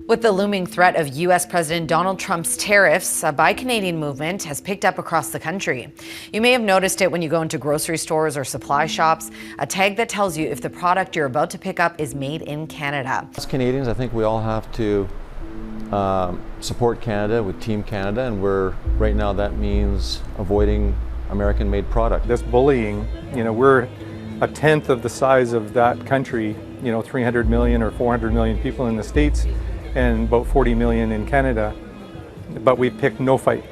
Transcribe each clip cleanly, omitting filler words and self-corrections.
With the looming threat of U.S. President Donald Trump's tariffs, a Buy Canadian movement has picked up across the country. You may have noticed it when you go into grocery stores or supply shops, a tag that tells you if the product you're about to pick up is made in Canada. As Canadians, I think we all have to support Canada with Team Canada, and right now that means avoiding American-made product. This bullying, we're a tenth of the size of that country, 300 million or 400 million people in the States, and about 40 million in Canada, but we picked no fight.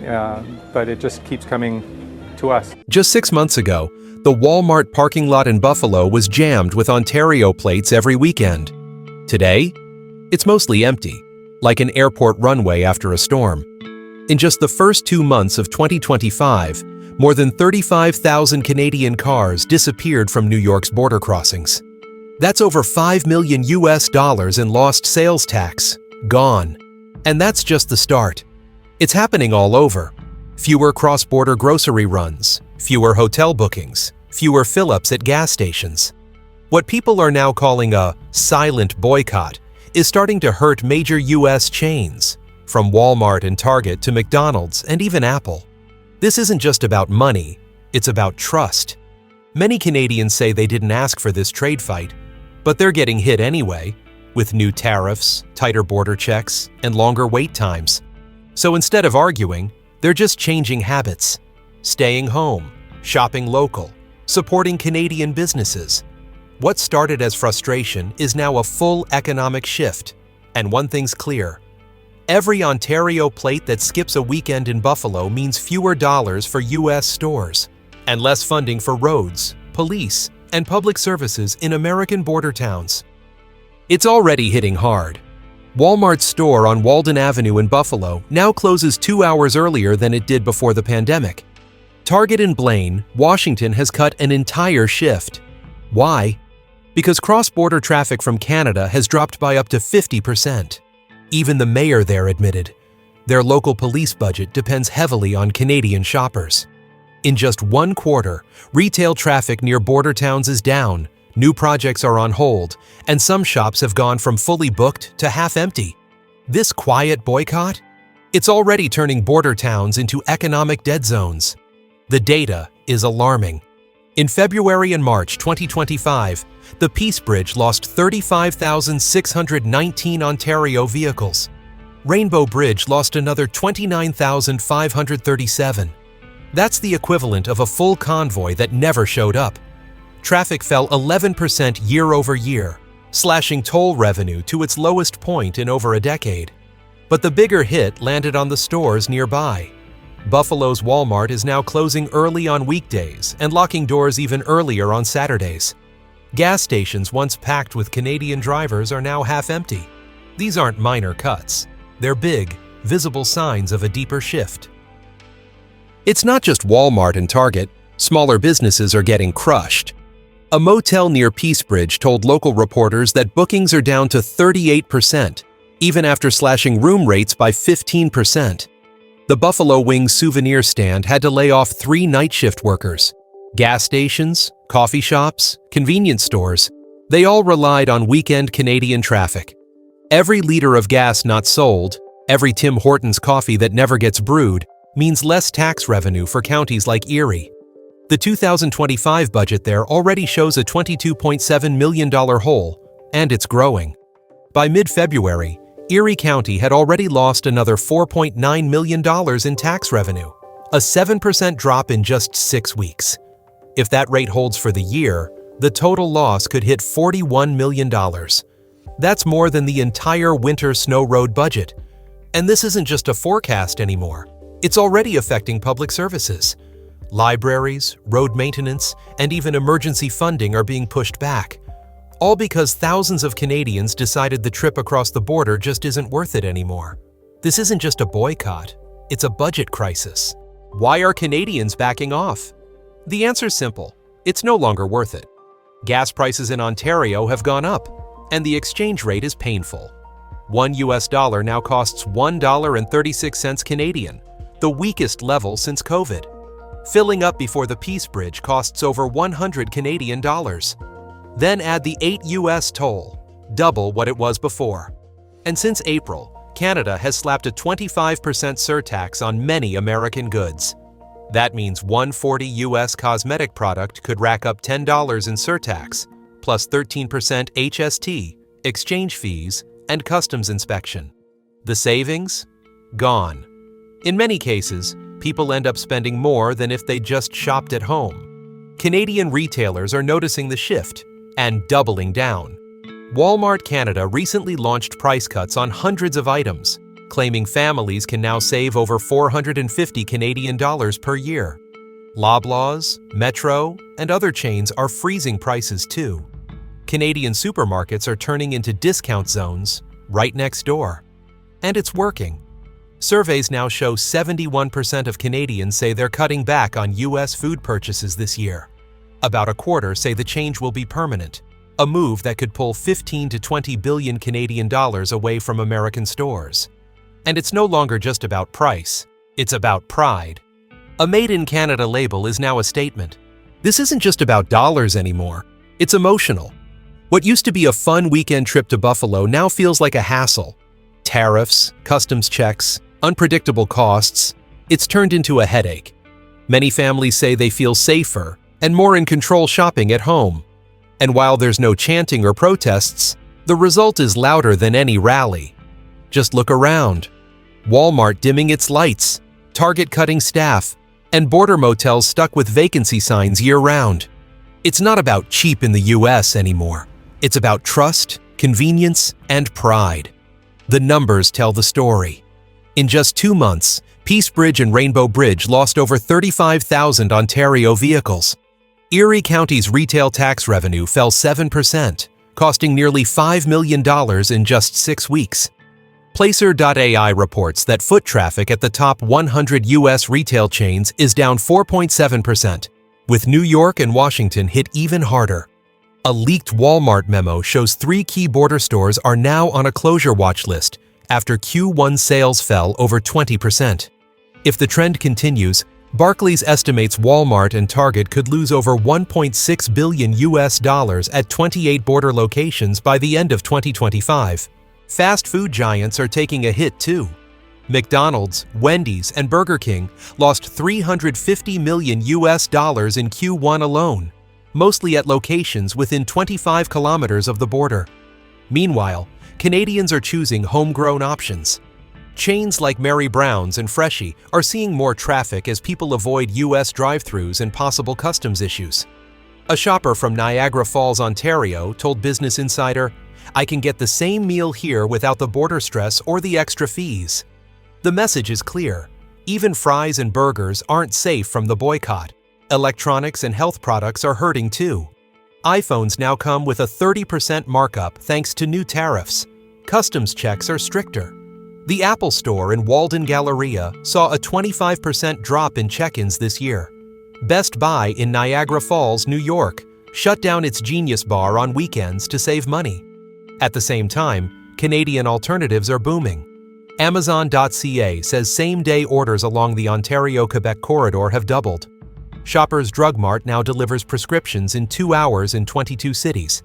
But it just keeps coming to us. Just 6 months ago, the Walmart parking lot in Buffalo was jammed with Ontario plates every weekend. Today, it's mostly empty, like an airport runway after a storm. In just the first 2 months of 2025, more than 35,000 Canadian cars disappeared from New York's border crossings. That's over $5 million in lost sales tax, gone. And that's just the start. It's happening all over. Fewer cross-border grocery runs, fewer hotel bookings, fewer fill-ups at gas stations. What people are now calling a silent boycott is starting to hurt major U.S. chains, from Walmart and Target to McDonald's and even Apple. This isn't just about money, it's about trust. Many Canadians say they didn't ask for this trade fight, but they're getting hit anyway, with new tariffs, tighter border checks, and longer wait times. So instead of arguing, they're just changing habits, staying home, shopping local, supporting Canadian businesses. What started as frustration is now a full economic shift, and one thing's clear. Every Ontario plate that skips a weekend in Buffalo means fewer dollars for U.S. stores, and less funding for roads, police, and public services in American border towns. It's already hitting hard. Walmart's store on Walden Avenue in Buffalo now closes 2 hours earlier than it did before the pandemic. Target in Blaine, Washington has cut an entire shift. Why? Because cross-border traffic from Canada has dropped by up to 50%. Even the mayor there admitted their local police budget depends heavily on Canadian shoppers. In just 1 quarter, retail traffic near border towns is down, new projects are on hold, and some shops have gone from fully booked to half empty. This quiet boycott? It's already turning border towns into economic dead zones. The data is alarming. In February and March 2025, the Peace Bridge lost 35,619 Ontario vehicles. Rainbow Bridge lost another 29,537. That's the equivalent of a full convoy that never showed up. Traffic fell 11% year over year, slashing toll revenue to its lowest point in over a decade. But the bigger hit landed on the stores nearby. Buffalo's Walmart is now closing early on weekdays and locking doors even earlier on Saturdays. Gas stations once packed with Canadian drivers are now half empty. These aren't minor cuts. They're big, visible signs of a deeper shift. It's not just Walmart and Target. Smaller businesses are getting crushed. A motel near Peace Bridge told local reporters that bookings are down to 38%, even after slashing room rates by 15%. The Buffalo Wings souvenir stand had to lay off 3 night shift workers. Gas stations, coffee shops, convenience stores, they all relied on weekend Canadian traffic. Every liter of gas not sold, every Tim Hortons coffee that never gets brewed, means less tax revenue for counties like Erie. The 2025 budget there already shows a $22.7 million hole, and it's growing. By mid-February, Erie County had already lost another $4.9 million in tax revenue, a 7% drop in just 6 weeks. If that rate holds for the year, the total loss could hit $41 million. That's more than the entire winter snow road budget. And this isn't just a forecast anymore. It's already affecting public services. Libraries, road maintenance, and even emergency funding are being pushed back. All because thousands of Canadians decided the trip across the border just isn't worth it anymore. This isn't just a boycott, it's a budget crisis. Why are Canadians backing off? The answer's simple. It's no longer worth it. Gas prices in Ontario have gone up, and the exchange rate is painful. $1 now costs $1.36 Canadian, the weakest level since COVID. Filling up before the Peace Bridge costs over 100 Canadian dollars. Then add the $8 toll, double what it was before. And since April, Canada has slapped a 25% surtax on many American goods. That means one $40 U.S. cosmetic product could rack up $10 in surtax, plus 13% HST, exchange fees, and customs inspection. The savings? Gone. In many cases, people end up spending more than if they just shopped at home. Canadian retailers are noticing the shift and doubling down. Walmart Canada recently launched price cuts on hundreds of items, claiming families can now save over $450 Canadian dollars per year. Loblaws, Metro, and other chains are freezing prices too. Canadian supermarkets are turning into discount zones right next door. And it's working. Surveys now show 71% of Canadians say they're cutting back on U.S. food purchases this year. About a quarter say the change will be permanent, a move that could pull 15 to 20 billion Canadian dollars away from American stores. And it's no longer just about price, it's about pride. A Made in Canada label is now a statement. This isn't just about dollars anymore, it's emotional. What used to be a fun weekend trip to Buffalo now feels like a hassle. Tariffs, customs checks, unpredictable costs, it's turned into a headache. Many families say they feel safer and more in control shopping at home. And while there's no chanting or protests, the result is louder than any rally. Just look around. Walmart dimming its lights, Target cutting staff, and border motels stuck with vacancy signs year-round. It's not about cheap in the U.S. anymore. It's about trust, convenience, and pride. The numbers tell the story. In just 2 months, Peace Bridge and Rainbow Bridge lost over 35,000 Ontario vehicles. Erie County's retail tax revenue fell 7%, costing nearly $5 million in just 6 weeks. Placer.ai reports that foot traffic at the top 100 U.S. retail chains is down 4.7%, with New York and Washington hit even harder. A leaked Walmart memo shows 3 key border stores are now on a closure watch list after Q1 sales fell over 20%. If the trend continues, Barclays estimates Walmart and Target could lose over $1.6 billion US at 28 border locations by the end of 2025. Fast food giants are taking a hit too. McDonald's, Wendy's, and Burger King lost $350 million US in Q1 alone, mostly at locations within 25 kilometers of the border. Meanwhile, Canadians are choosing homegrown options. Chains like Mary Brown's and Freshie are seeing more traffic as people avoid U.S. drive-thrus and possible customs issues. A shopper from Niagara Falls, Ontario, told Business Insider, "I can get the same meal here without the border stress or the extra fees." The message is clear. Even fries and burgers aren't safe from the boycott. Electronics and health products are hurting too. iPhones now come with a 30% markup thanks to new tariffs. Customs checks are stricter. The Apple Store in Walden Galleria saw a 25% drop in check-ins this year. Best Buy in Niagara Falls, New York, shut down its Genius Bar on weekends to save money. At the same time, Canadian alternatives are booming. Amazon.ca says same-day orders along the Ontario-Quebec corridor have doubled. Shoppers Drug Mart now delivers prescriptions in 2 hours in 22 cities.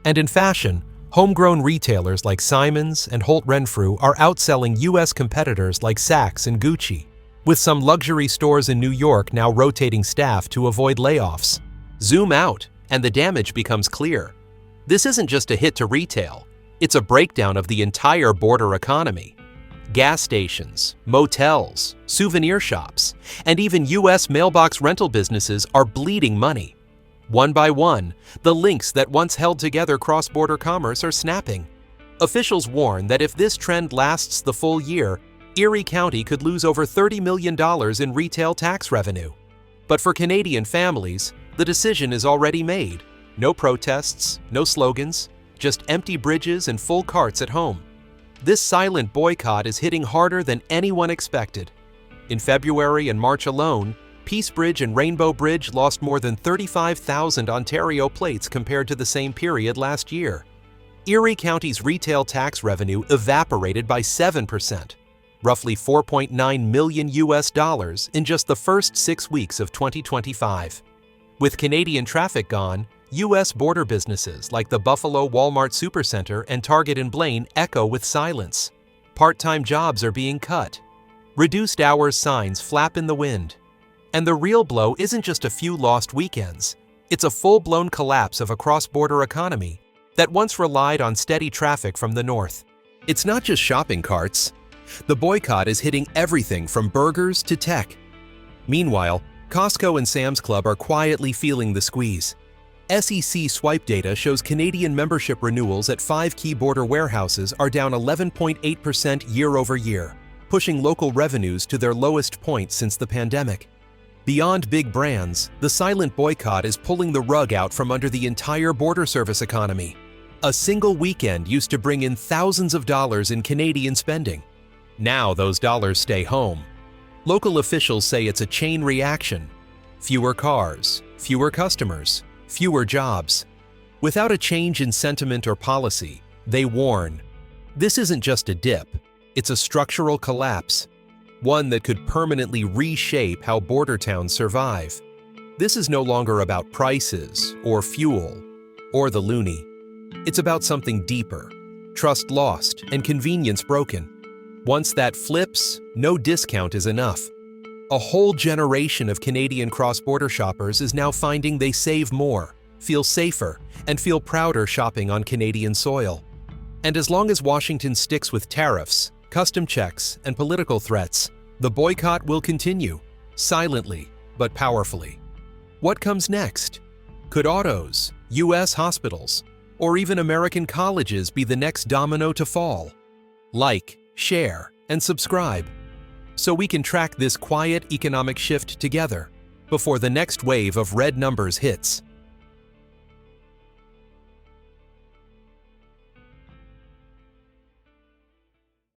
And in fashion, homegrown retailers like Simons and Holt Renfrew are outselling U.S. competitors like Saks and Gucci, with some luxury stores in New York now rotating staff to avoid layoffs. Zoom out, and the damage becomes clear. This isn't just a hit to retail, it's a breakdown of the entire border economy. Gas stations, motels, souvenir shops, and even U.S. mailbox rental businesses are bleeding money. One by one, the links that once held together cross-border commerce are snapping. Officials warn that if this trend lasts the full year, Erie County could lose over $30 million in retail tax revenue. But for Canadian families, the decision is already made. No protests, no slogans, just empty bridges and full carts at home. This silent boycott is hitting harder than anyone expected. In February and March alone, Peace Bridge and Rainbow Bridge lost more than 35,000 Ontario plates compared to the same period last year. Erie County's retail tax revenue evaporated by 7%, roughly $4.9 million US in just the first 6 weeks of 2025. With Canadian traffic gone, U.S. border businesses like the Buffalo Walmart Supercenter and Target in Blaine echo with silence. Part-time jobs are being cut. Reduced hours signs flap in the wind. And the real blow isn't just a few lost weekends. It's a full-blown collapse of a cross-border economy that once relied on steady traffic from the north. It's not just shopping carts. The boycott is hitting everything from burgers to tech. Meanwhile, Costco and Sam's Club are quietly feeling the squeeze. SEC swipe data shows Canadian membership renewals at 5 key border warehouses are down 11.8% year-over-year, pushing local revenues to their lowest point since the pandemic. Beyond big brands, the silent boycott is pulling the rug out from under the entire border service economy. A single weekend used to bring in thousands of dollars in Canadian spending. Now those dollars stay home. Local officials say it's a chain reaction. Fewer cars, fewer customers, fewer jobs. Without a change in sentiment or policy, they warn. This isn't just a dip, it's a structural collapse. One that could permanently reshape how border towns survive. This is no longer about prices, or fuel, or the loonie. It's about something deeper. Trust lost and convenience broken. Once that flips, no discount is enough. A whole generation of Canadian cross-border shoppers is now finding they save more, feel safer, and feel prouder shopping on Canadian soil. And as long as Washington sticks with tariffs, custom checks, and political threats, the boycott will continue, silently but powerfully. What comes next? Could autos, U.S. hospitals, or even American colleges be the next domino to fall? Like, share, and subscribe, so we can track this quiet economic shift together before the next wave of red numbers hits.